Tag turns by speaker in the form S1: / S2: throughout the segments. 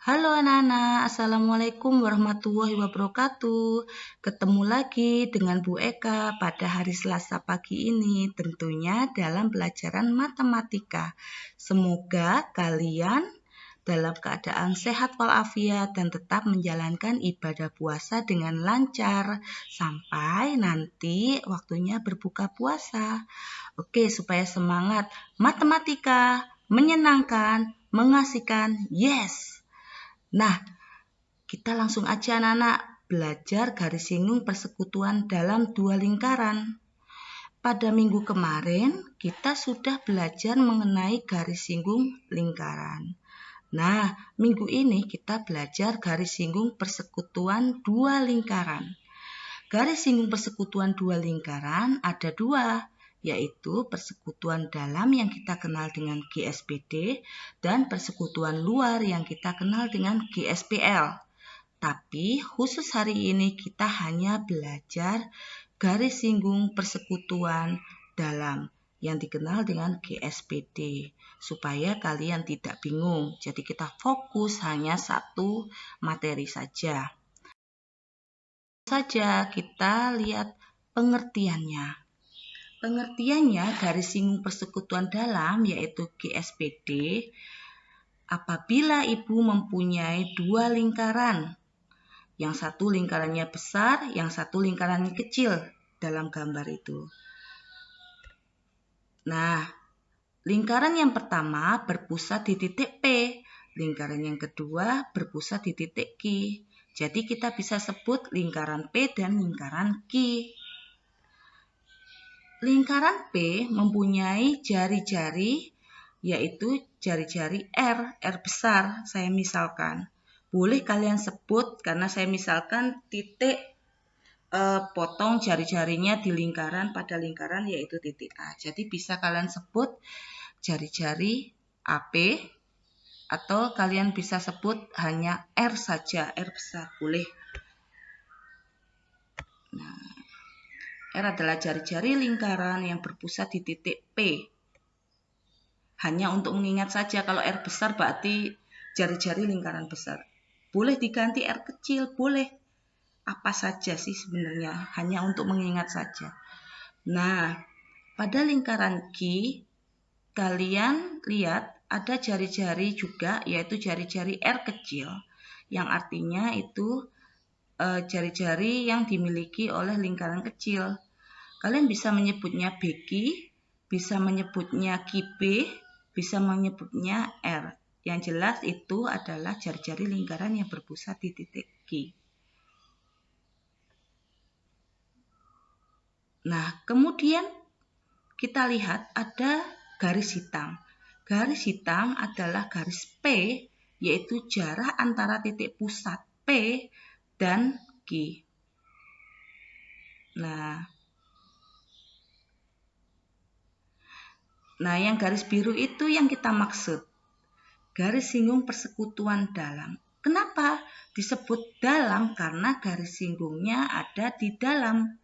S1: Halo anak-anak, Assalamualaikum warahmatullahi wabarakatuh. Ketemu lagi dengan Bu Eka pada hari Selasa pagi ini, tentunya dalam pelajaran matematika. Semoga kalian dalam keadaan sehat walafiat dan tetap menjalankan ibadah puasa dengan lancar sampai nanti waktunya berbuka puasa. Oke, supaya semangat matematika, menyenangkan, mengasihkan, yes! Nah, kita langsung aja anak-anak belajar garis singgung persekutuan dalam dua lingkaran. Pada minggu kemarin, kita sudah belajar mengenai garis singgung lingkaran. Nah, minggu ini kita belajar garis singgung persekutuan dua lingkaran. Garis singgung persekutuan dua lingkaran ada dua, yaitu persekutuan dalam yang kita kenal dengan GSPD dan persekutuan luar yang kita kenal dengan GSPL. Tapi khusus hari ini kita hanya belajar garis singgung persekutuan dalam yang dikenal dengan GSPD supaya kalian tidak bingung. Jadi kita fokus hanya satu materi saja. Kita lihat pengertiannya. Pengertiannya garis singgung persekutuan dalam yaitu GSPD apabila ibu mempunyai dua lingkaran. Yang satu lingkarannya besar, yang satu lingkarannya kecil dalam gambar itu. Nah, lingkaran yang pertama berpusat di titik P, lingkaran yang kedua berpusat di titik Q. Jadi kita bisa sebut lingkaran P dan lingkaran Q. Lingkaran P mempunyai jari-jari yaitu jari-jari R besar saya misalkan. Boleh kalian sebut karena saya misalkan titik potong jari-jarinya di lingkaran pada lingkaran yaitu titik A. Jadi bisa kalian sebut jari-jari AP atau kalian bisa sebut hanya R saja, R besar boleh. Nah, R adalah jari-jari lingkaran yang berpusat di titik P. Hanya untuk mengingat saja kalau R besar berarti jari-jari lingkaran besar. Boleh diganti R kecil, boleh. Apa saja sih sebenarnya, hanya untuk mengingat saja. Nah, pada lingkaran Q, kalian lihat ada jari-jari juga, yaitu jari-jari R kecil, yang artinya itu jari-jari yang dimiliki oleh lingkaran kecil. Kalian bisa menyebutnya BQ, bisa menyebutnya QB, bisa menyebutnya R. Yang jelas itu adalah jari-jari lingkaran yang berpusat di titik Q. Nah, kemudian kita lihat ada garis hitam. Garis hitam adalah garis P, yaitu jarak antara titik pusat P dan Q. Nah, yang garis biru itu yang kita maksud. Garis singgung persekutuan dalam. Kenapa disebut dalam? Karena garis singgungnya ada di dalam.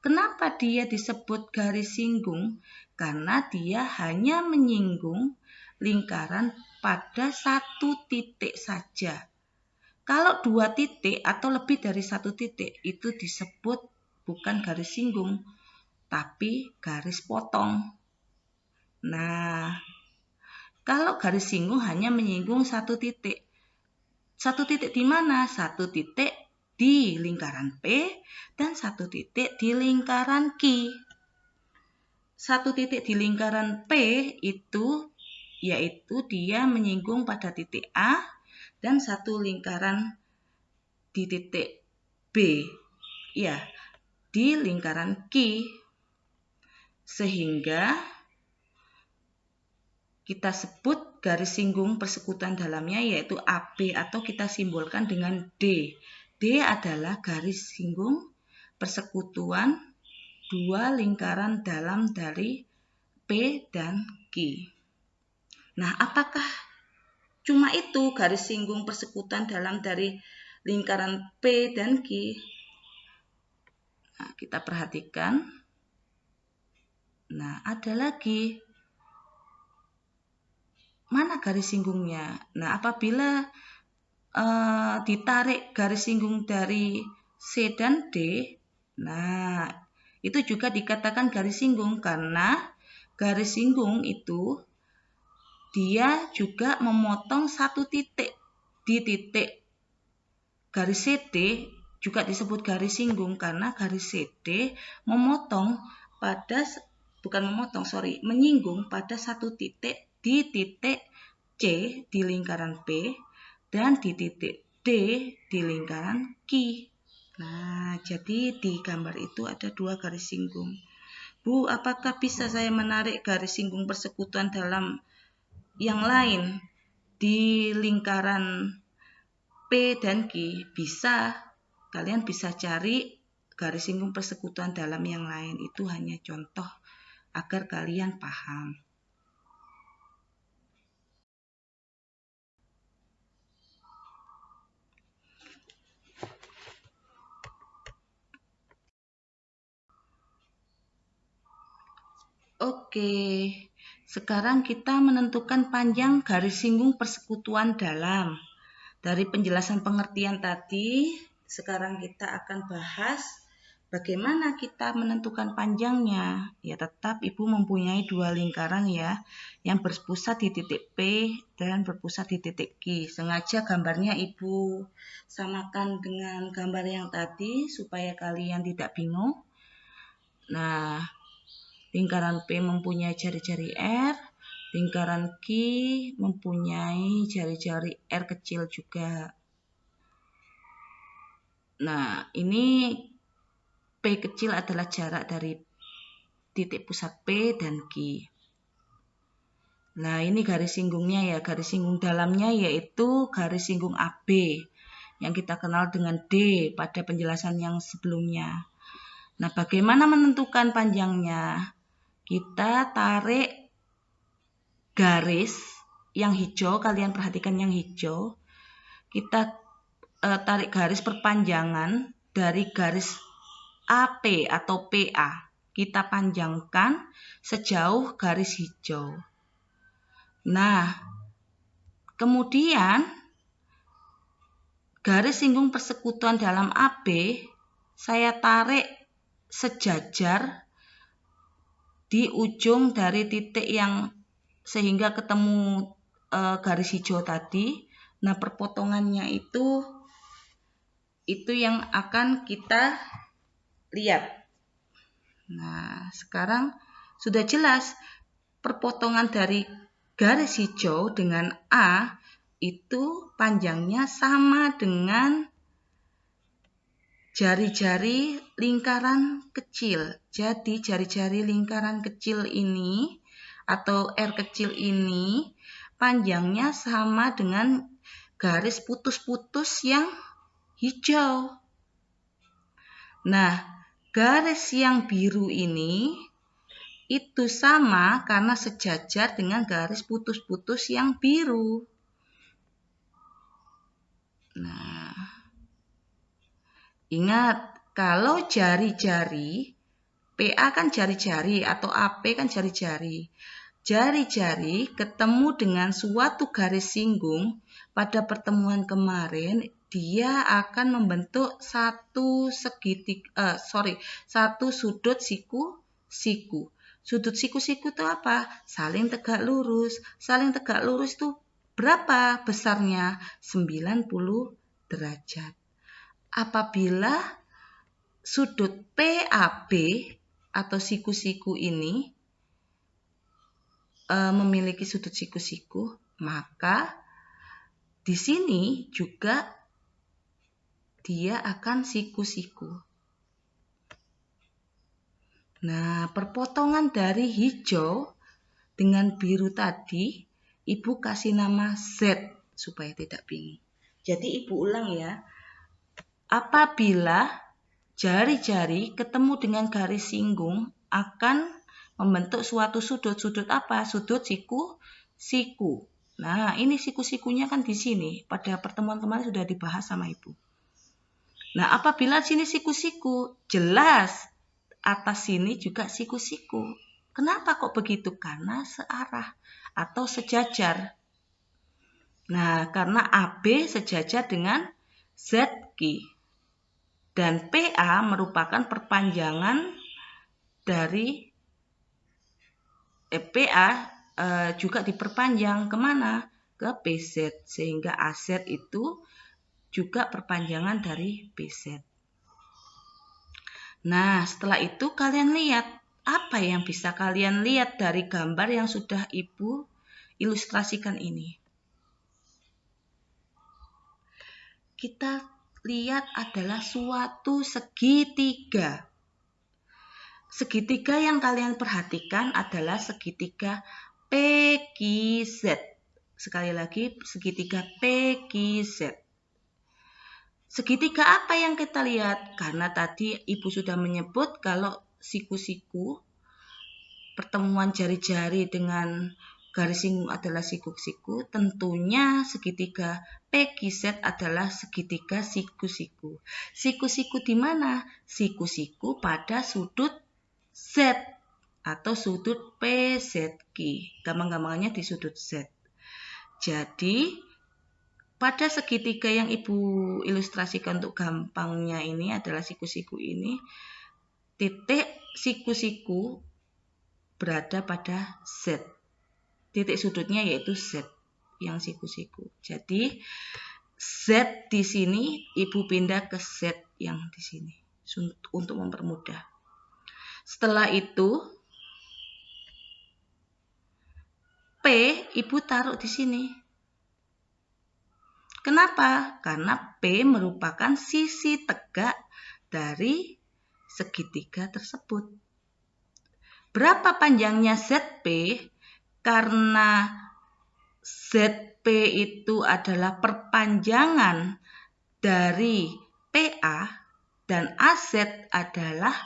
S1: Kenapa dia disebut garis singgung? Karena dia hanya menyinggung lingkaran pada satu titik saja. Kalau dua titik atau lebih dari satu titik itu disebut bukan garis singgung, tapi garis potong. Nah, kalau garis singgung hanya menyinggung satu titik. Satu titik di mana? Satu titik di lingkaran P dan satu titik di lingkaran Q. Satu titik di lingkaran P itu yaitu dia menyinggung pada titik A dan satu lingkaran di titik B. Ya, di lingkaran Q. Sehingga kita sebut garis singgung persekutuan dalamnya yaitu AB atau kita simbolkan dengan D. D adalah garis singgung persekutuan dua lingkaran dalam dari P dan Q. Nah, apakah cuma itu garis singgung persekutuan dalam dari lingkaran P dan Q? Nah, kita perhatikan. Nah, ada lagi. Mana garis singgungnya? Nah, apabila ditarik garis singgung dari C dan D, nah itu juga dikatakan garis singgung karena garis singgung itu dia juga memotong satu titik di titik garis CD, juga disebut garis singgung karena garis CD menyinggung pada satu titik di titik C di lingkaran P dan di titik D di lingkaran Q. Nah, jadi di gambar itu ada dua garis singgung. Bu, apakah bisa saya menarik garis singgung persekutuan dalam yang lain di lingkaran P dan Q? Bisa. Kalian bisa cari garis singgung persekutuan dalam yang lain. Itu hanya contoh agar kalian paham. Oke, sekarang kita menentukan panjang garis singgung persekutuan dalam. Dari penjelasan pengertian tadi, sekarang kita akan bahas bagaimana kita menentukan panjangnya. Ya, tetap Ibu mempunyai dua lingkaran ya, yang berpusat di titik P dan berpusat di titik Q. Sengaja gambarnya Ibu samakan dengan gambar yang tadi supaya kalian tidak bingung. Nah, lingkaran P mempunyai jari-jari R, lingkaran Q mempunyai jari-jari R kecil juga. Nah, ini P kecil adalah jarak dari titik pusat P dan Q. Nah, ini garis singgungnya ya. Garis singgung dalamnya yaitu garis singgung AB yang kita kenal dengan D pada penjelasan yang sebelumnya. Nah, bagaimana menentukan panjangnya? Kita tarik garis yang hijau, kalian perhatikan yang hijau. Kita tarik garis perpanjangan dari garis AP atau PA. Kita panjangkan sejauh garis hijau. Nah, kemudian garis singgung persekutuan dalam AB saya tarik sejajar di ujung dari titik yang sehingga ketemu garis hijau tadi. Nah, perpotongannya itu yang akan kita lihat. Nah, sekarang sudah jelas perpotongan dari garis hijau dengan A itu panjangnya sama dengan jari-jari lingkaran kecil. Jadi jari-jari lingkaran kecil ini atau R kecil ini panjangnya sama dengan garis putus-putus yang hijau. Nah, garis yang biru ini itu sama karena sejajar dengan garis putus-putus yang biru. Nah, ingat, kalau jari-jari, PA kan jari-jari atau AP kan jari-jari. Jari-jari ketemu dengan suatu garis singgung pada pertemuan kemarin, dia akan membentuk satu sudut siku-siku. Sudut siku-siku itu apa? Saling tegak lurus. Saling tegak lurus itu berapa besarnya? 90 derajat. Apabila sudut PAB atau siku-siku ini memiliki sudut siku-siku, maka di sini juga dia akan siku-siku. Nah, perpotongan dari hijau dengan biru tadi, Ibu kasih nama Z supaya tidak bingung. Jadi Ibu ulang ya. Apabila jari-jari ketemu dengan garis singgung akan membentuk suatu sudut. Sudut apa? Sudut siku-siku. Nah, ini siku-sikunya kan di sini. Pada pertemuan kemarin sudah dibahas sama Ibu. Nah, apabila sini siku-siku, jelas atas sini juga siku-siku. Kenapa kok begitu? Karena searah atau sejajar. Nah, karena AB sejajar dengan ZQ. Dan PA merupakan perpanjangan dari PA juga diperpanjang kemana? Ke PZ. Sehingga AZ itu juga perpanjangan dari PZ. Nah, setelah itu kalian lihat apa yang bisa kalian lihat dari gambar yang sudah Ibu ilustrasikan ini. Kita lihat adalah suatu segitiga. Segitiga yang kalian perhatikan adalah segitiga PQZ. Sekali lagi, segitiga PQZ. Segitiga apa yang kita lihat? Karena tadi Ibu sudah menyebut kalau siku-siku, pertemuan jari-jari dengan garis singgung adalah siku-siku, tentunya segitiga PQZ adalah segitiga siku-siku. Siku-siku di mana? Siku-siku pada sudut Z atau sudut PZQ. Gampang-gampangnya di sudut Z. Jadi, pada segitiga yang Ibu ilustrasikan untuk gampangnya ini adalah siku-siku ini, titik siku-siku berada pada Z. Titik sudutnya yaitu Z yang siku-siku. Jadi Z di sini Ibu pindah ke Z yang di sini untuk mempermudah. Setelah itu P Ibu taruh di sini. Kenapa? Karena P merupakan sisi tegak dari segitiga tersebut. Berapa panjangnya ZP? Karena ZP itu adalah perpanjangan dari PA dan AZ adalah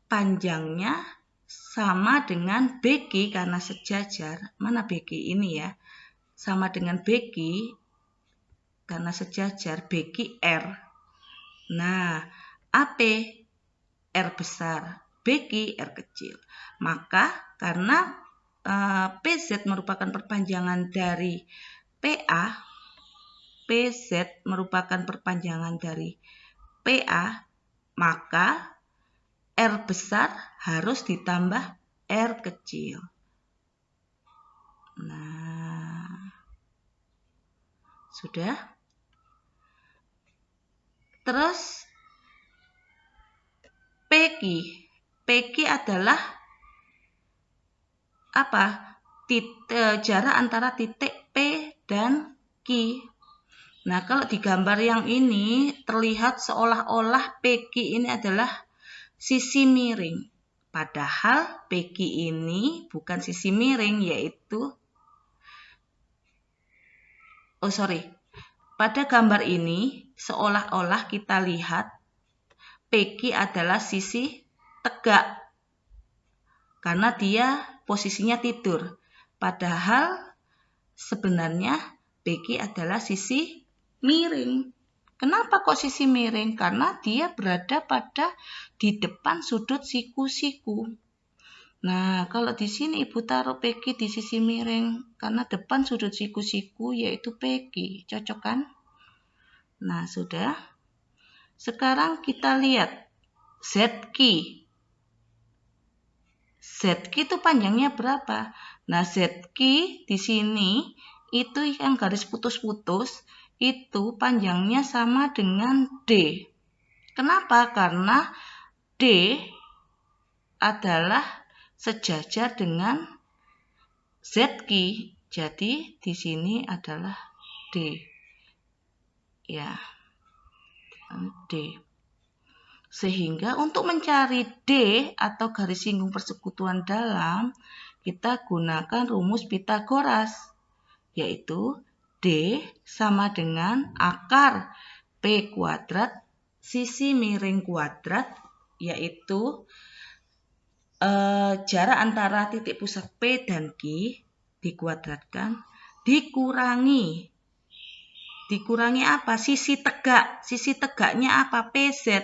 S1: panjangnya sama dengan BQ karena sejajar. Mana BQ ini ya? Sama dengan BQ karena sejajar, BQ R. Nah, AP R besar, BQ R kecil. Maka karena PZ merupakan perpanjangan dari PA, PZ merupakan perpanjangan dari PA, maka R besar harus ditambah R kecil. Nah, sudah. Terus PQ adalah apa? Jarak antara titik P dan Q. Nah, kalau di gambar yang ini terlihat seolah-olah PQ ini adalah sisi miring. Padahal PQ ini bukan sisi miring, yaitu pada gambar ini seolah-olah kita lihat PQ adalah sisi tegak karena dia posisinya tidur. Padahal sebenarnya PQ adalah sisi miring. Kenapa kok sisi miring? Karena dia berada di depan sudut siku-siku. Nah, kalau di sini Ibu taruh PQ di sisi miring karena depan sudut siku-siku yaitu PQ. Cocok kan? Nah, sudah. Sekarang kita lihat ZQ. ZQ itu panjangnya berapa? Nah, ZQ di sini itu yang garis putus-putus itu panjangnya sama dengan D. Kenapa? Karena D adalah sejajar dengan ZQ. Jadi di sini adalah D. Ya. D. Sehingga untuk mencari D atau garis singgung persekutuan dalam, kita gunakan rumus Pythagoras, yaitu D sama dengan akar P kuadrat sisi miring kuadrat, yaitu jarak antara titik pusat P dan Q dikuadratkan dikurangi apa? Sisi tegak. Sisi tegaknya apa? PZ.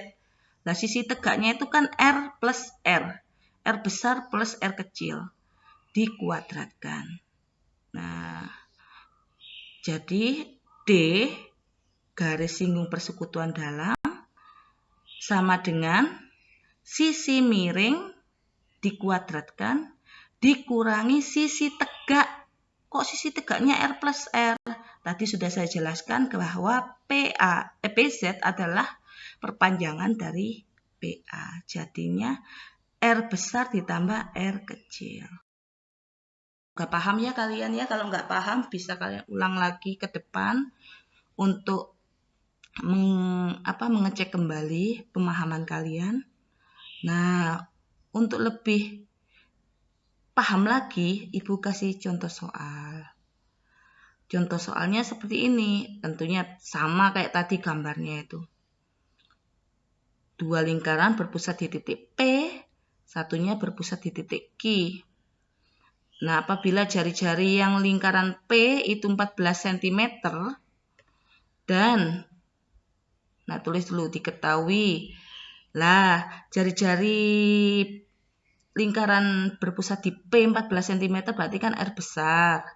S1: Nah, sisi tegaknya itu kan R plus R. R besar plus R kecil. Dikuadratkan. Nah, Jadi D garis singgung persekutuan dalam sama dengan sisi miring dikuadratkan dikurangi sisi tegak. Kok sisi tegaknya R plus R? Tadi sudah saya jelaskan bahwa PZ adalah perpanjangan dari PA. Jadinya R besar ditambah R kecil. Gak paham ya kalian ya? Kalau nggak paham bisa kalian ulang lagi ke depan untuk mengecek kembali pemahaman kalian. Nah, untuk lebih paham lagi, Ibu kasih contoh soal. Contoh soalnya seperti ini, tentunya sama kayak tadi gambarnya itu. Dua lingkaran berpusat di titik P, satunya berpusat di titik Q. Nah, apabila jari-jari yang lingkaran P itu 14 cm dan tulis dulu diketahui. Lah, jari-jari lingkaran berpusat di P 14 cm berarti kan R besar.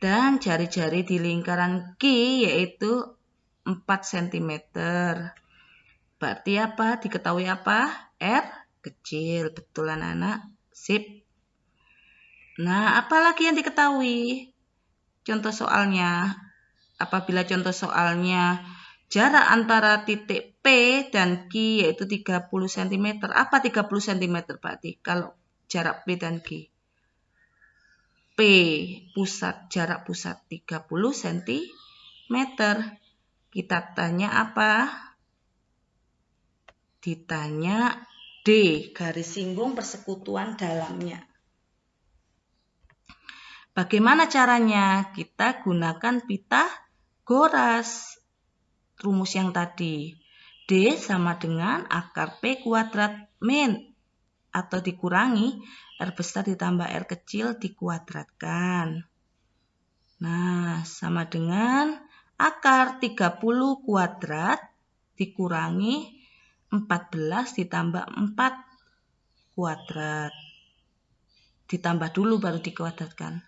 S1: Dan jari-jari di lingkaran Q yaitu 4 cm. Berarti apa? Diketahui apa? R kecil. Betul anak-anak? Sip. Nah, apalagi yang diketahui? Contoh soalnya. Apabila contoh soalnya jarak antara titik P dan Q yaitu 30 cm. Apa 30 cm berarti kalau jarak P dan Q? P jarak pusat 30 cm. Kita tanya apa? Ditanya D, garis singgung persekutuan dalamnya. Bagaimana caranya? Kita gunakan Pythagoras. Rumus yang tadi. D sama dengan akar P kuadrat min atau dikurangi R besar ditambah R kecil dikuadratkan. Nah, sama dengan akar 30 kuadrat dikurangi 14 ditambah 4 kuadrat. Ditambah dulu baru dikuadratkan.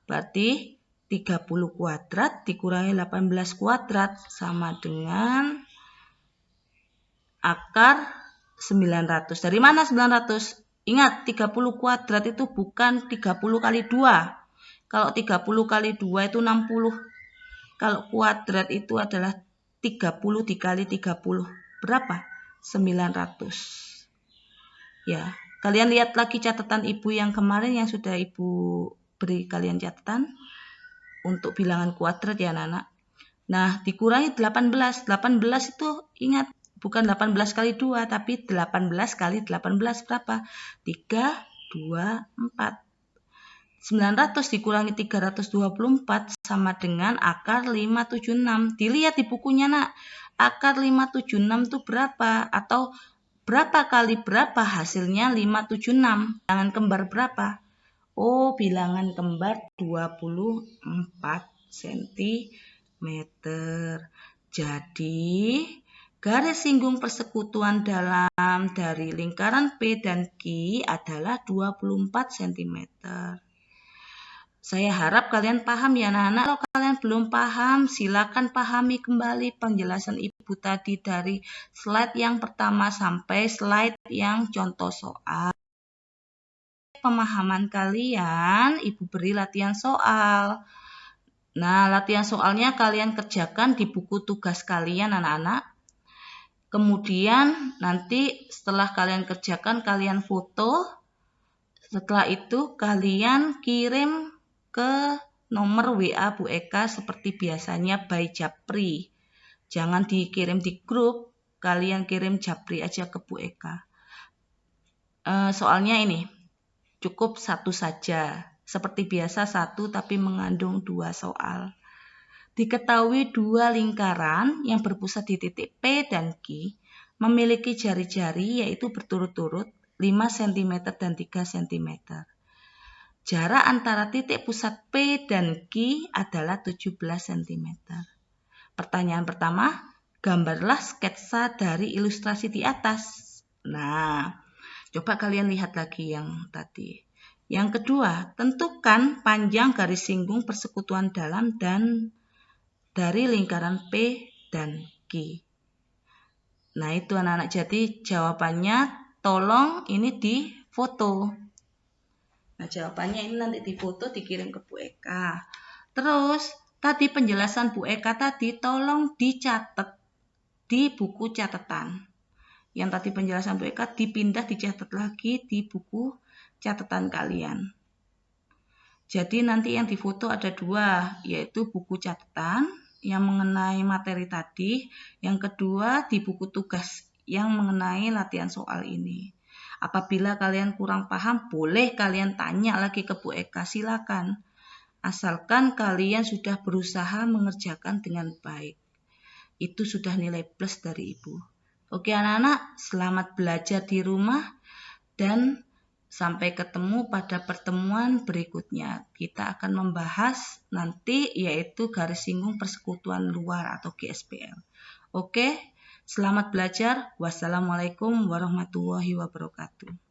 S1: Berarti 30 kuadrat dikurangi 18 kuadrat sama dengan akar 900. Dari mana 900? Ingat, 30 kuadrat itu bukan 30 kali 2. Kalau 30 kali 2 itu 60. Kalau kuadrat itu adalah 30 dikali 30. Berapa? 900. Ya, kalian lihat lagi catatan Ibu yang kemarin yang sudah Ibu beri kalian catatan untuk bilangan kuadrat ya anak-anak. Nah, dikurangi 18. 18 itu ingat bukan 18 kali 2 tapi 18 kali 18 berapa? 3, 2, 4. 900 dikurangi 324 sama dengan akar 576. Dilihat di bukunya nak. Akar 576 itu berapa? Atau berapa kali berapa hasilnya 576? Bilangan kembar berapa? Oh, bilangan kembar 24 cm. Jadi, garis singgung persekutuan dalam dari lingkaran P dan Q adalah 24 cm. Saya harap kalian paham ya anak-anak. Kalau kalian belum paham, silakan pahami kembali penjelasan Ibu tadi dari slide yang pertama sampai slide yang contoh soal. Pemahaman kalian, Ibu beri latihan soal. Nah, latihan soalnya kalian kerjakan di buku tugas kalian anak-anak. Kemudian nanti setelah kalian kerjakan, kalian foto. Setelah itu kalian kirim ke nomor WA Bu Eka seperti biasanya by Japri. Jangan dikirim di grup, kalian kirim Japri aja ke Bu Eka. Soalnya ini cukup satu saja. Seperti biasa satu tapi mengandung 2 soal. Diketahui 2 lingkaran yang berpusat di titik P dan Q memiliki jari-jari yaitu berturut-turut 5 cm dan 3 cm. Jarak antara titik pusat P dan Q adalah 17 cm. Pertanyaan pertama, gambarlah sketsa dari ilustrasi di atas. Nah, coba kalian lihat lagi yang tadi. Yang kedua, tentukan panjang garis singgung persekutuan dalam dan dari lingkaran P dan Q. Nah, itu anak-anak, jadi jawabannya tolong ini difoto. Nah, jawabannya ini nanti difoto, dikirim ke Bu Eka. Terus, tadi penjelasan Bu Eka tadi tolong dicatat di buku catatan. Yang tadi penjelasan Bu Eka dipindah dicatat lagi di buku catatan kalian. Jadi nanti yang difoto ada dua, yaitu buku catatan yang mengenai materi tadi, yang kedua di buku tugas yang mengenai latihan soal ini. Apabila kalian kurang paham, boleh kalian tanya lagi ke Bu Eka, silakan. Asalkan kalian sudah berusaha mengerjakan dengan baik. Itu sudah nilai plus dari Ibu. Oke anak-anak, selamat belajar di rumah dan sampai ketemu pada pertemuan berikutnya. Kita akan membahas nanti yaitu garis singgung persekutuan luar atau GSPL. Oke, selamat belajar. Wassalamualaikum warahmatullahi wabarakatuh.